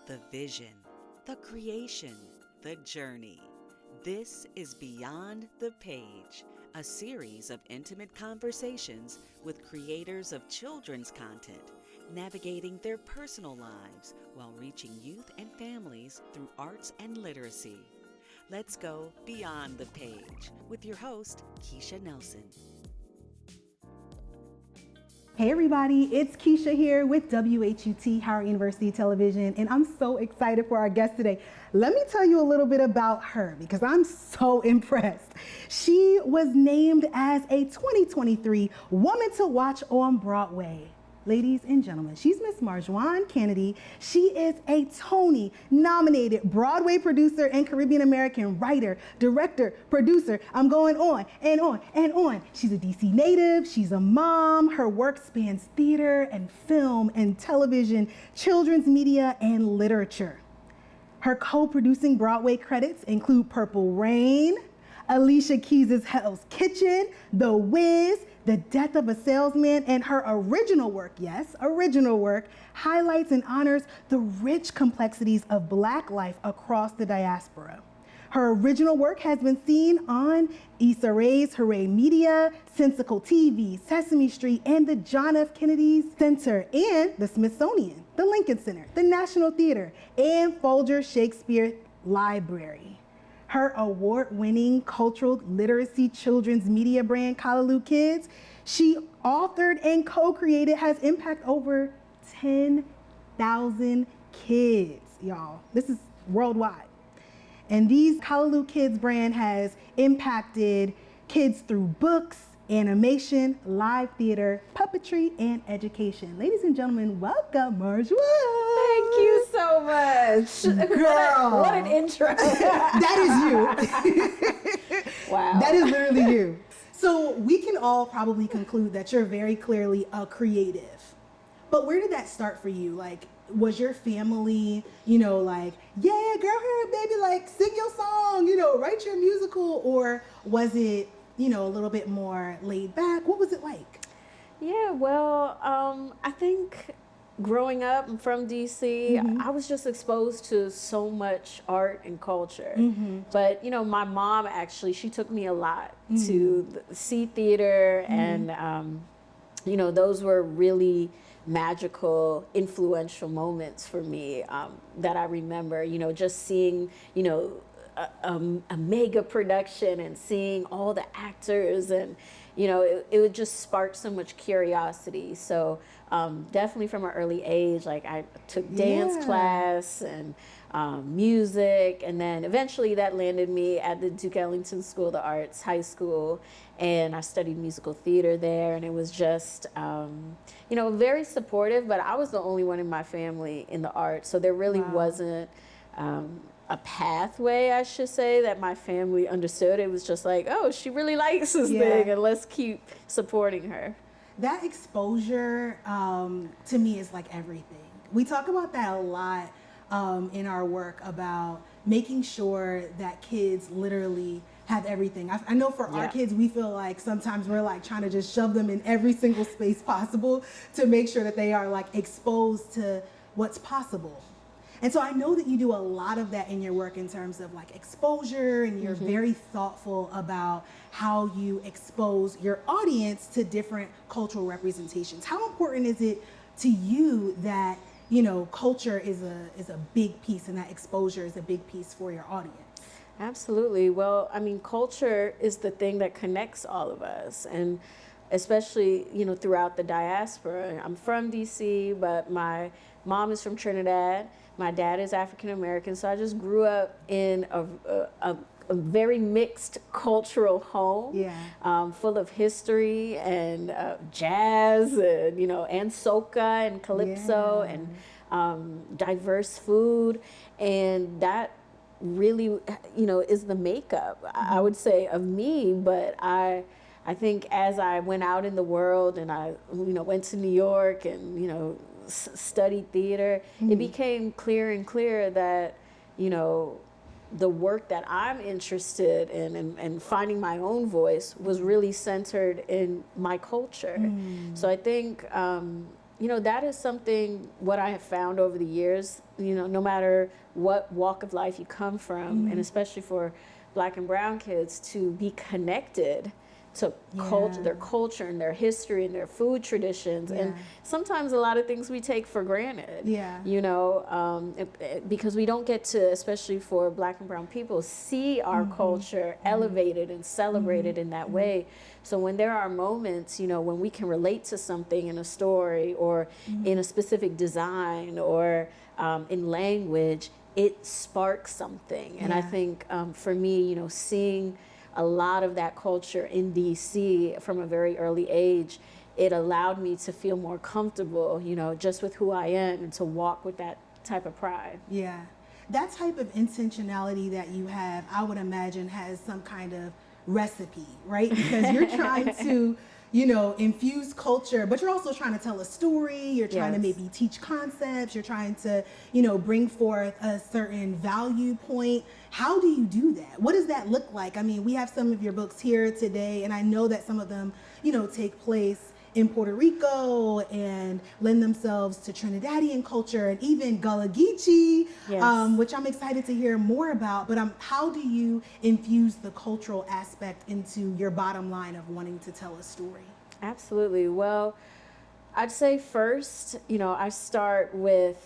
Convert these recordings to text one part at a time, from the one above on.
the vision, the creation, the journey. This is Beyond the Page, a series of intimate conversations with creators of children's content, navigating their personal lives while reaching youth and families through arts and literacy. Let's go beyond the page with your host, Keisha Nelson. Hey everybody, it's Keisha here with WHUT, Howard University Television, and I'm so excited for our guest today. Let me tell you a little bit about her because I'm so impressed. She was named as a 2023 Woman to Watch on Broadway. Ladies and gentlemen, she's Miss Marjuan Canady. She is a Tony-nominated Broadway producer and Caribbean American writer, director, producer. I'm going on and on and on. She's a DC native, she's a mom. Her work spans theater and film and television, children's media, and literature. Her co-producing Broadway credits include Purple Rain, Alicia Keys' Hell's Kitchen, The Wiz, The Death of a Salesman, and her original work, yes, original work, highlights and honors the rich complexities of Black life across the diaspora. Her original work has been seen on Issa Rae's Hooray Media, Sensical TV, Sesame Street, and the John F. Kennedy Center, and the Smithsonian, the Lincoln Center, the National Theater, and Folger Shakespeare Library. Her award-winning cultural literacy children's media brand, Callaloo Kids, she authored and co-created, has impacted over 10,000 kids, y'all. This is worldwide. And these Callaloo Kids brand has impacted kids through books, animation, live theater, puppetry, and education. Ladies and gentlemen, welcome, Marjuan. Thank you so much. Girl. What an intro. That is you. Wow. That is literally you. So we can all probably conclude that you're very clearly a creative. But where did that start for you? Like, was your family, like, yeah, girl, here, baby, like, sing your song, write your musical? Or was it, a little bit more laid back? What was it like? Yeah, well, I think growing up, I'm from DC, I was just exposed to so much art and culture. But, my mom actually, she took me a lot to see theater and, those were really magical, influential moments for me that I remember, just seeing, a mega production and seeing all the actors and, it would just spark so much curiosity. So definitely from an early age, like I took dance class and music, and then eventually that landed me at the Duke Ellington School of the Arts High School, and I studied musical theater there, and it was just, very supportive, but I was the only one in my family in the arts, so there really wasn't a pathway, I should say, that my family understood. It was just like, oh, she really likes this thing, and let's keep supporting her. That exposure to me is like everything. We talk about that a lot in our work about making sure that kids literally have everything. I know for our kids, we feel like sometimes we're like trying to just shove them in every single space possible to make sure that they are like exposed to what's possible. And so I know that you do a lot of that in your work in terms of like exposure, and you're very thoughtful about how you expose your audience to different cultural representations. How important is it to you that, culture is a big piece, and that exposure is a big piece for your audience? Absolutely. Well, I mean, culture is the thing that connects all of us, and especially, throughout the diaspora. I'm from DC, but my mom is from Trinidad. My dad is African American, so I just grew up in a very mixed cultural home, full of history and jazz and and soca and calypso and diverse food, and that really is the makeup, I would say, of me. But I think as I went out in the world and I went to New York and studied theater, it became clearer and clearer that the work that I'm interested in and finding my own voice was really centered in my culture. So I think that is something what I have found over the years, no matter what walk of life you come from, and especially for Black and brown kids, to be connected to their culture and their history and their food traditions. And sometimes a lot of things we take for granted, because we don't get to, especially for Black and brown people, see our culture elevated and celebrated in that way. So when there are moments, when we can relate to something in a story or in a specific design or in language, it sparks something. And I think for me, seeing a lot of that culture in DC from a very early age, it allowed me to feel more comfortable, just with who I am, and to walk with that type of pride. Yeah. That type of intentionality that you have, I would imagine, has some kind of recipe, right? Because you're trying to, infuse culture, but you're also trying to tell a story. You're trying to maybe teach concepts. You're trying to, bring forth a certain value point. How do you do that? What does that look like? I mean, we have some of your books here today, and I know that some of them, take place in Puerto Rico and lend themselves to Trinidadian culture and even Gullah Geechee, which I'm excited to hear more about. But how do you infuse the cultural aspect into your bottom line of wanting to tell a story? Absolutely. Well, I'd say first, I start with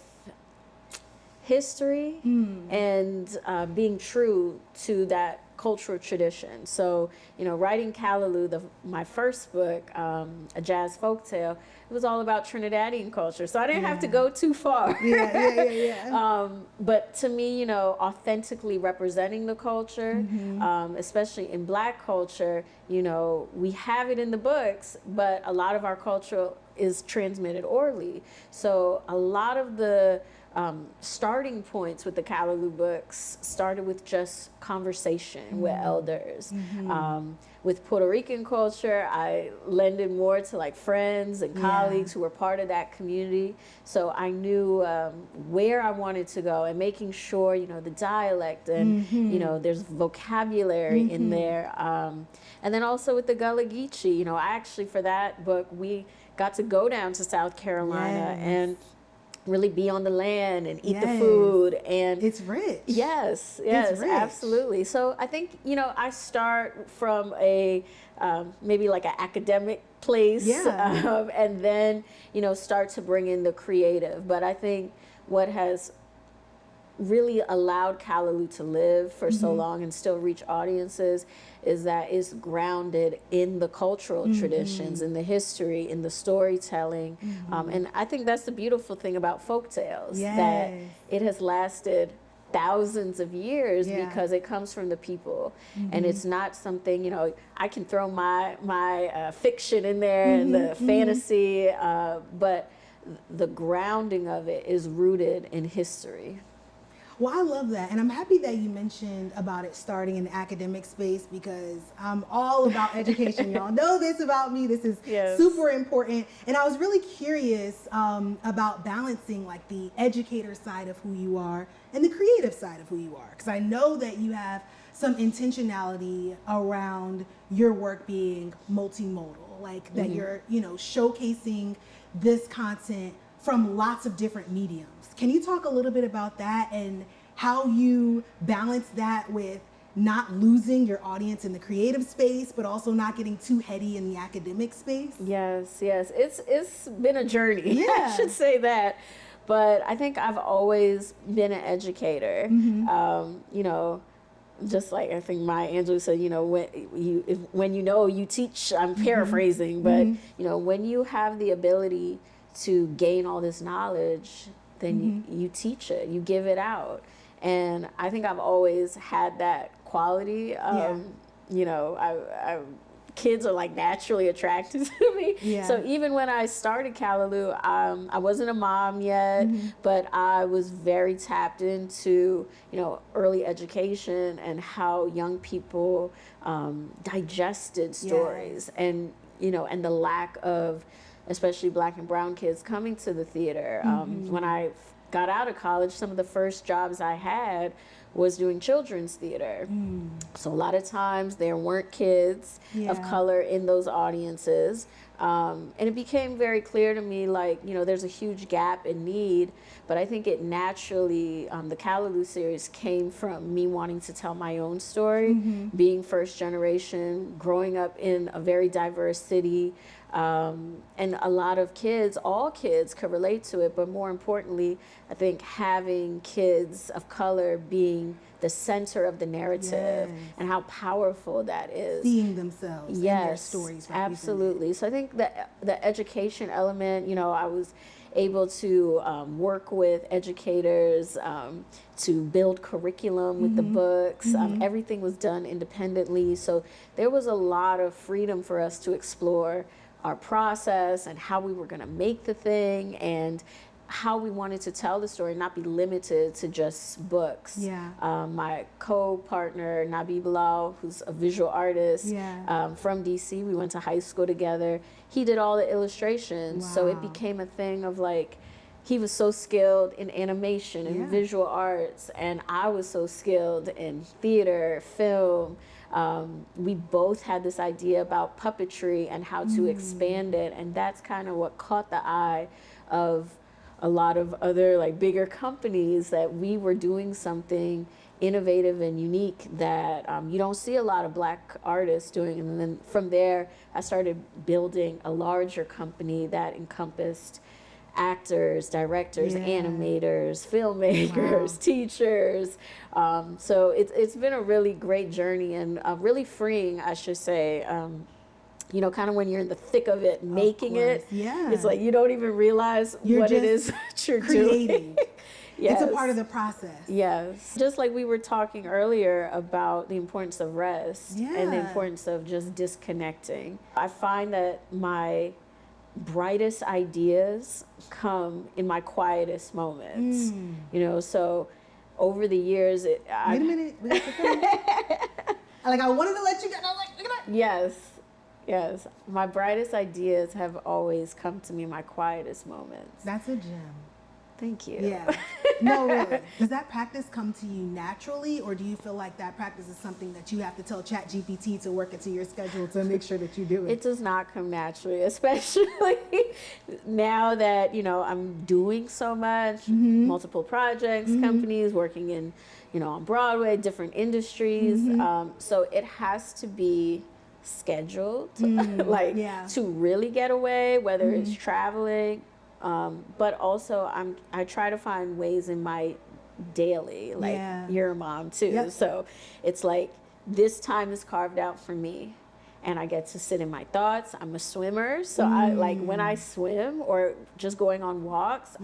history and being true to that cultural tradition. So, writing Callaloo, my first book, a jazz folktale, it was all about Trinidadian culture. So I didn't have to go too far. But to me, authentically representing the culture, especially in Black culture, we have it in the books, but a lot of our culture is transmitted orally. So a lot of the starting points with the Callaloo books started with just conversation with elders. With Puerto Rican culture, I lended more to like friends and colleagues who were part of that community. So I knew where I wanted to go, and making sure, the dialect and, there's vocabulary in there. And then also with the Gullah Geechee, I actually, for that book, we got to go down to South Carolina and really be on the land and eat the food, and it's rich. Yes, it's rich. Absolutely. So I think I start from a maybe like an academic place, and then start to bring in the creative. But I think what has really allowed Callaloo to live for so long and still reach audiences is that it's grounded in the cultural traditions, in the history, in the storytelling. And I think that's the beautiful thing about folktales, that it has lasted thousands of years because it comes from the people. And it's not something, I can throw my fiction in there and the fantasy, but the grounding of it is rooted in history. Well, I love that. And I'm happy that you mentioned about it starting in the academic space, because I'm all about education. Y'all know this about me. This is super important. And I was really curious about balancing like the educator side of who you are and the creative side of who you are. Because I know that you have some intentionality around your work being multimodal, like that you're, showcasing this content from lots of different mediums. Can you talk a little bit about that and how you balance that with not losing your audience in the creative space, but also not getting too heady in the academic space? Yes. It's been a journey. I should say that. But I think I've always been an educator. Just like I think Maya Angelou said, when you teach, I'm paraphrasing, but when you have the ability to gain all this knowledge, then you teach it, you give it out. And I think I've always had that quality. Kids are like naturally attracted to me. So even when I started Callaloo, I wasn't a mom yet, but I was very tapped into, early education and how young people digested stories, and, and the lack of, especially Black and brown kids coming to the theater. When I got out of college, some of the first jobs I had was doing children's theater. So a lot of times there weren't kids of color in those audiences. And it became very clear to me, like, there's a huge gap in need, but I think it naturally, the Callaloo series came from me wanting to tell my own story, being first generation, growing up in a very diverse city. And a lot of kids, all kids could relate to it, but more importantly, I think having kids of color being the center of the narrative and how powerful that is. Seeing themselves in their stories. Absolutely. So I think that the education element, I was able to work with educators to build curriculum with the books. Everything was done independently. So there was a lot of freedom for us to explore our process and how we were going to make the thing and how we wanted to tell the story, not be limited to just books. My co-partner, Nabi Bilal, who's a visual artist from DC, we went to high school together. He did all the illustrations. So it became a thing of like, he was so skilled in animation and visual arts, and I was so skilled in theater, film. We both had this idea about puppetry and how to expand it, and that's kind of what caught the eye of a lot of other like bigger companies, that we were doing something innovative and unique that you don't see a lot of Black artists doing. And then from there, I started building a larger company that encompassed actors, directors, animators, filmmakers, teachers. So it's been a really great journey and really freeing, I should say. Kind of when you're in the thick of it, making it, it's like you don't even realize what it is that you're creating. doing. Yes. It's a part of the process. Yes. Just like we were talking earlier about the importance of rest and the importance of just disconnecting. I find that my brightest ideas come in my quietest moments. So over the years, wait a minute. Like, I wanted to let you get. I was like, look at that. Yes. My brightest ideas have always come to me in my quietest moments. That's a gem. Thank you. Yeah. No, really. Does that practice come to you naturally, or do you feel like that practice is something that you have to tell ChatGPT to work into your schedule to make sure that you do it? It does not come naturally, especially now that, I'm doing so much, multiple projects, companies, working in, on Broadway, different industries. So it has to be scheduled, to really get away, whether it's traveling, but also I try to find ways in my daily, like you're a mom too. So it's like this time is carved out for me, and I get to sit in my thoughts. I'm a swimmer, so I like when I swim or just going on walks,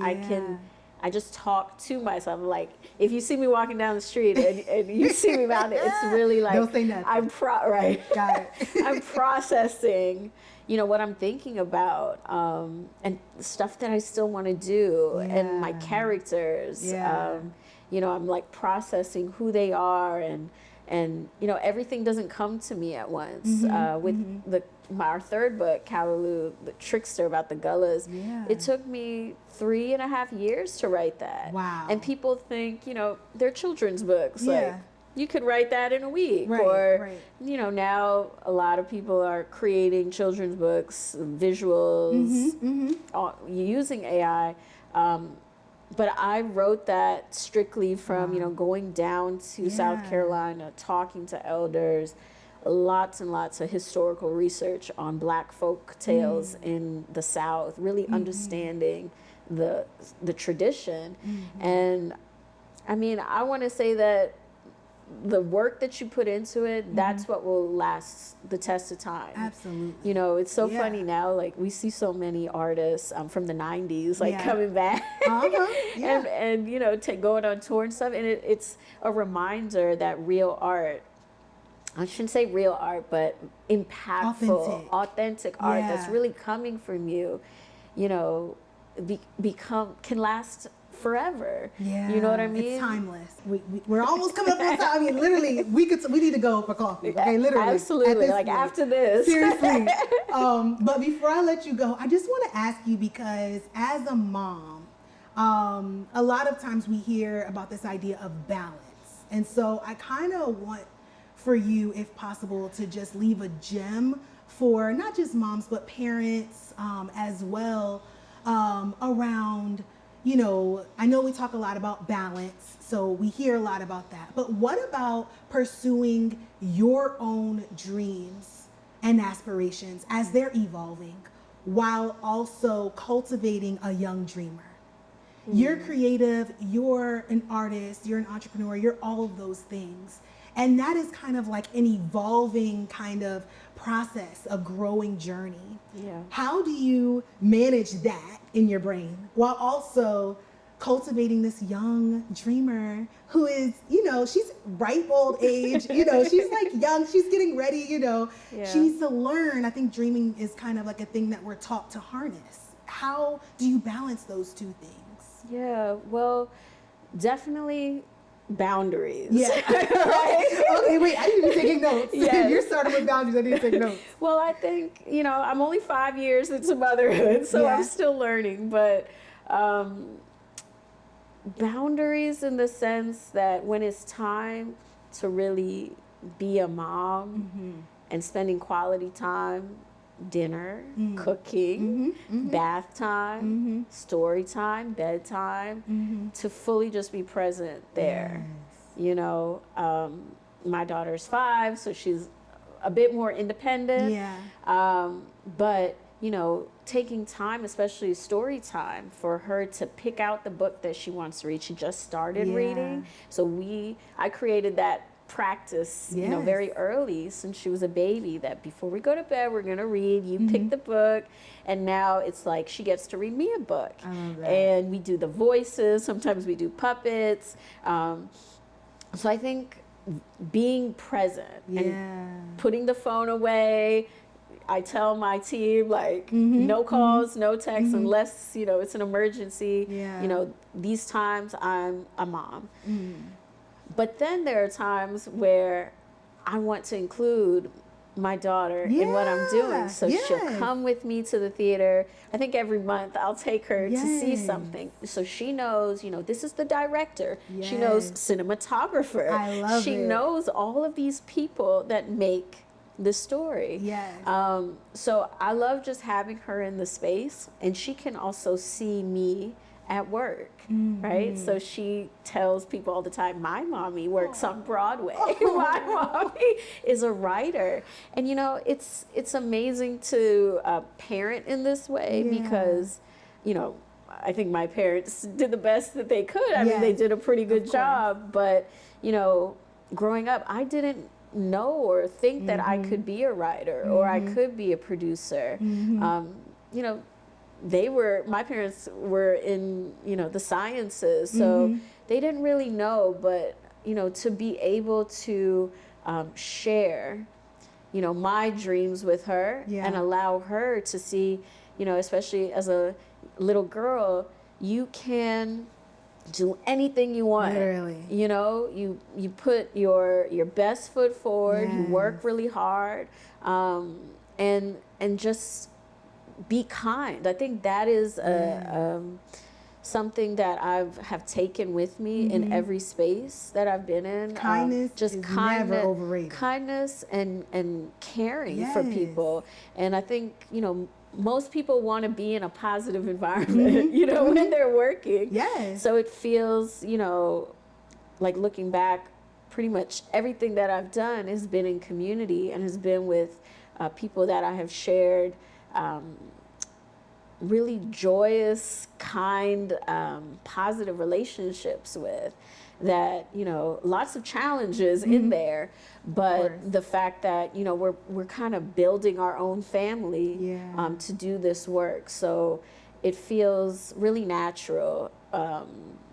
I just talk to myself. Like, if you see me walking down the street and you see me around it, it's really like, don't say nothing. Got it. I'm processing, what I'm thinking about, and stuff that I still want to do, and my characters. I'm like processing who they are, and everything doesn't come to me at once. With our third book, Callaloo, the trickster about the Gullas, it took me 3.5 years to write that. Wow. And people think, they're children's books. Like, you could write that in a week. Or, now a lot of people are creating children's books, visuals, using AI. But I wrote that strictly from, going down to South Carolina, talking to elders, lots and lots of historical research on Black folk tales in the South, really understanding the tradition. And I mean, I want to say that the work that you put into it, that's what will last the test of time. Absolutely. It's so funny now, like we see so many artists from the 90s like coming back and going on tour and stuff, and it's a reminder that real art, I shouldn't say real art, but impactful, authentic art that's really coming from you, can last forever. You know what I mean? It's timeless. We're almost coming up on time. I mean, literally, we need to go for coffee. Okay, literally. Absolutely. Like point. After this. Seriously. But before I let you go, I just want to ask you, because as a mom, a lot of times we hear about this idea of balance. And so I kind of want for you, if possible, to just leave a gem for not just moms, but parents as well, around, you know, I know we talk a lot about balance, so we hear a lot about that, but what about pursuing your own dreams and aspirations as they're evolving, while also cultivating a young dreamer? You're creative, you're an artist, you're an entrepreneur, you're all of those things. And that is kind of like an evolving kind of process, a growing journey. Yeah. How do you manage that in your brain while also cultivating this young dreamer who is, you know, she's ripe old age, you know, she's like young, she's getting ready, you know, she needs to learn. I think dreaming is kind of like a thing that we're taught to harness. How do you balance those two things? Yeah, well, definitely boundaries. Yeah. Right? Okay, wait, I need to be taking notes. Yes. You're starting with boundaries, I need to take notes. Well, I think, you know, I'm only 5 years into motherhood, so I'm still learning, but boundaries in the sense that when it's time to really be a mom and spending quality time, dinner, cooking, bath time, story time, bedtime, to fully just be present there. You know, my daughter's 5, so she's a bit more independent. But, you know, taking time, especially story time, for her to pick out the book that she wants to read. She just started reading. So I created that practice, you know, very early since she was a baby, that before we go to bed, we're going to read. You pick the book. And now it's like she gets to read me a book. I love that. And we do the voices. Sometimes we do puppets. So I think being present and putting the phone away. I tell my team, like, no calls, no texts, unless, you know, it's an emergency. You know, these times I'm a mom. But then there are times where I want to include my daughter in what I'm doing. So she'll come with me to the theater. I think every month I'll take her to see something. So she knows, you know, this is the director. She knows cinematographer. I love she it. knows all of these people that make the story. So I love just having her in the space, and she can also see me at work, right? So she tells people all the time, my mommy works on Broadway. My mommy is a writer. And, you know, it's amazing to parent in this way because, you know, I think my parents did the best that they could. I mean, they did a pretty good job. But, you know, growing up, I didn't know or think that I could be a writer or I could be a producer. You know, my parents were in, you know, the sciences, so they didn't really know, but, you know, to be able to share, you know, my dreams with her and allow her to see, you know, especially as a little girl, you can do anything you want. Literally. You know, you put your best foot forward, you work really hard, and just be kind. I think that is something that have taken with me in every space that I've been in. Kindness just is kindness, never overrated. Kindness and caring for people. And I think, you know, most people want to be in a positive environment, you know, when they're working. So it feels, you know, like looking back, pretty much everything that I've done has been in community and has been with people that I have shared really joyous, kind, positive relationships with, that, you know, lots of challenges in there, but the fact that, you know, we're kind of building our own family to do this work. So it feels really natural.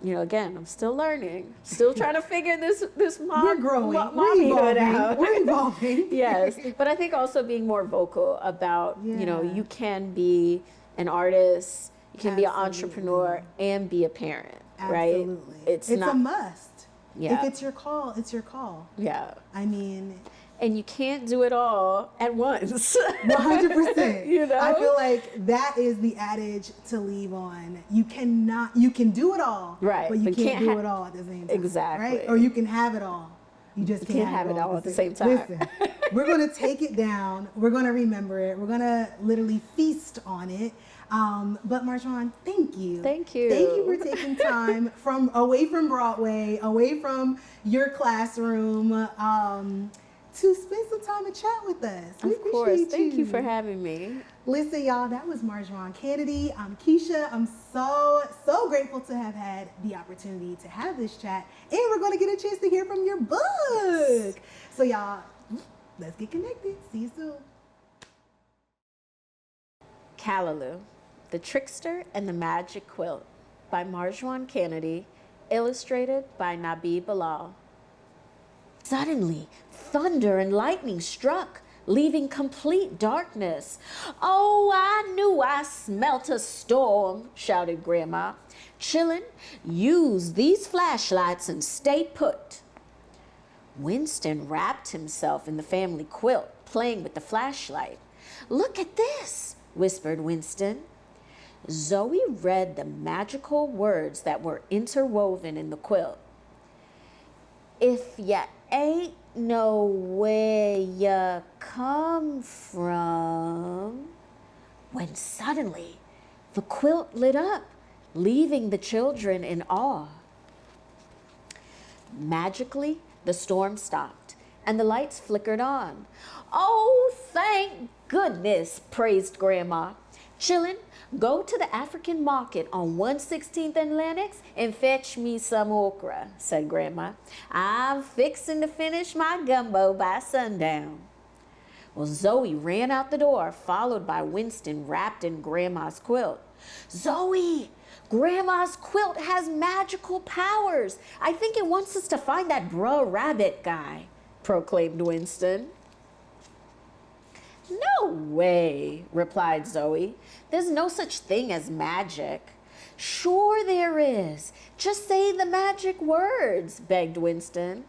You know, again, I'm still learning, still trying to figure this We're growing. mommyhood out. We're evolving. Yes, but I think also being more vocal about, you know, you can be an artist, you can be an entrepreneur and be a parent, right? It's not a must. If it's your call, it's your call. I mean, and you can't do it all at once. 100%. You know? I feel like that is the adage to leave on. You can do it all, right? but you can't do it all at the same time. Exactly. Right? Or you can have it all, You just can't have it all at the same time. Listen, we're going to take it down. We're going to remember it. We're going to literally feast on it. But Marjuan, thank you. Thank you. Thank you for taking time from away from Broadway, away from your classroom, to spend some time and chat with us. We Of course. appreciate Thank you for having me. Listen, y'all, that was Marjuan Canady. I'm Keisha. I'm so grateful to have had the opportunity to have this chat. And we're going to get a chance to hear from your book. So, y'all, let's get connected. See you soon. Callaloo, The Trickster and the Magic Quilt by Marjuan Canady, illustrated by Nabi Bilal. Suddenly, thunder and lightning struck, leaving complete darkness. "Oh, I knew I smelt a storm," shouted Grandma. "Chillin', use these flashlights and stay put." Winston wrapped himself in the family quilt, playing with the flashlight. "Look at this," whispered Winston. Zoe read the magical words that were interwoven in the quilt. "If ya ain't know where ya come from," when suddenly the quilt lit up, leaving the children in awe. Magically, the storm stopped and the lights flickered on. "Oh, thank goodness," praised Grandma. "Chillin', go to the African market on 116th and Lenox and fetch me some okra," said Grandma. "I'm fixing to finish my gumbo by sundown." Well, Zoe ran out the door, followed by Winston wrapped in Grandma's quilt. "Zoe, Grandma's quilt has magical powers. I think it wants us to find that Bruh Rabbit guy," proclaimed Winston. "No way," replied Zoe. "There's no such thing as magic." "Sure there is. Just say the magic words," begged Winston.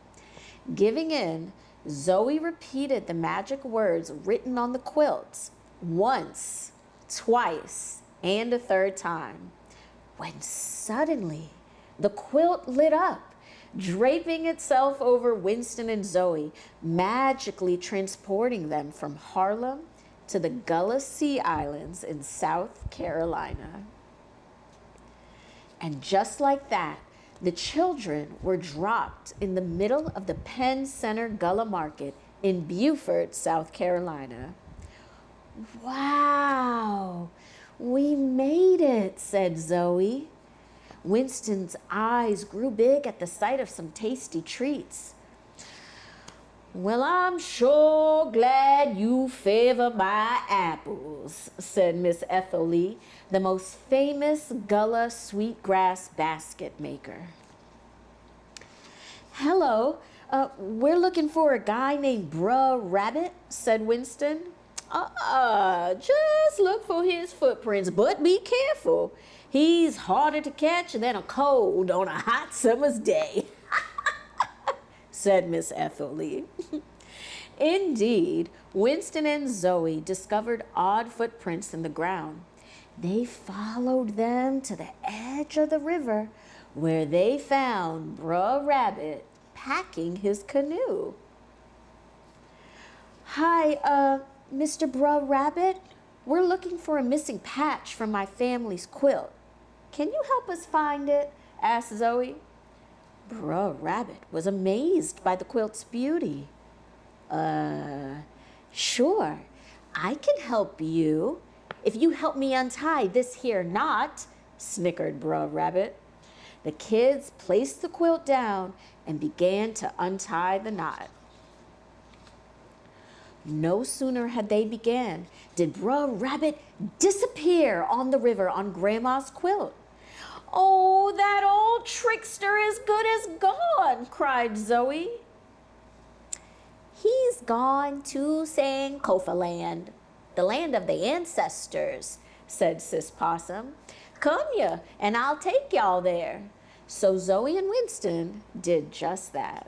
Giving in, Zoe repeated the magic words written on the quilts once, twice, and a third time, when suddenly the quilt lit up, draping itself over Winston and Zoe, magically transporting them from Harlem to the Gullah Sea Islands in South Carolina. And just like that, the children were dropped in the middle of the Penn Center Gullah Market in Beaufort, South Carolina. "Wow, we made it," said Zoe. Winston's eyes grew big at the sight of some tasty treats. "Well, I'm sure glad you favor my apples," said Miss Ethel Lee, the most famous Gullah sweetgrass basket maker. "Hello, we're looking for a guy named Bruh Rabbit," said Winston. Just look for his footprints, but be careful. He's harder to catch than a cold on a hot summer's day," said Miss Ethel Lee. Indeed, Winston and Zoe discovered odd footprints in the ground. They followed them to the edge of the river, where they found Bruh Rabbit packing his canoe. "Hi, Mr. Bruh Rabbit, we're looking for a missing patch from my family's quilt. Can you help us find it?" asked Zoe. Bruh Rabbit was amazed by the quilt's beauty. Sure, I can help you if you help me untie this here knot," snickered Bruh Rabbit. The kids placed the quilt down and began to untie the knot. No sooner had they began did Bruh Rabbit disappear on the river on Grandma's quilt. "Oh, that old trickster is good as gone," cried Zoe. "He's gone to Sankofa land, the land of the ancestors," said Sis Possum. "Come ya, and I'll take y'all there." So Zoe and Winston did just that.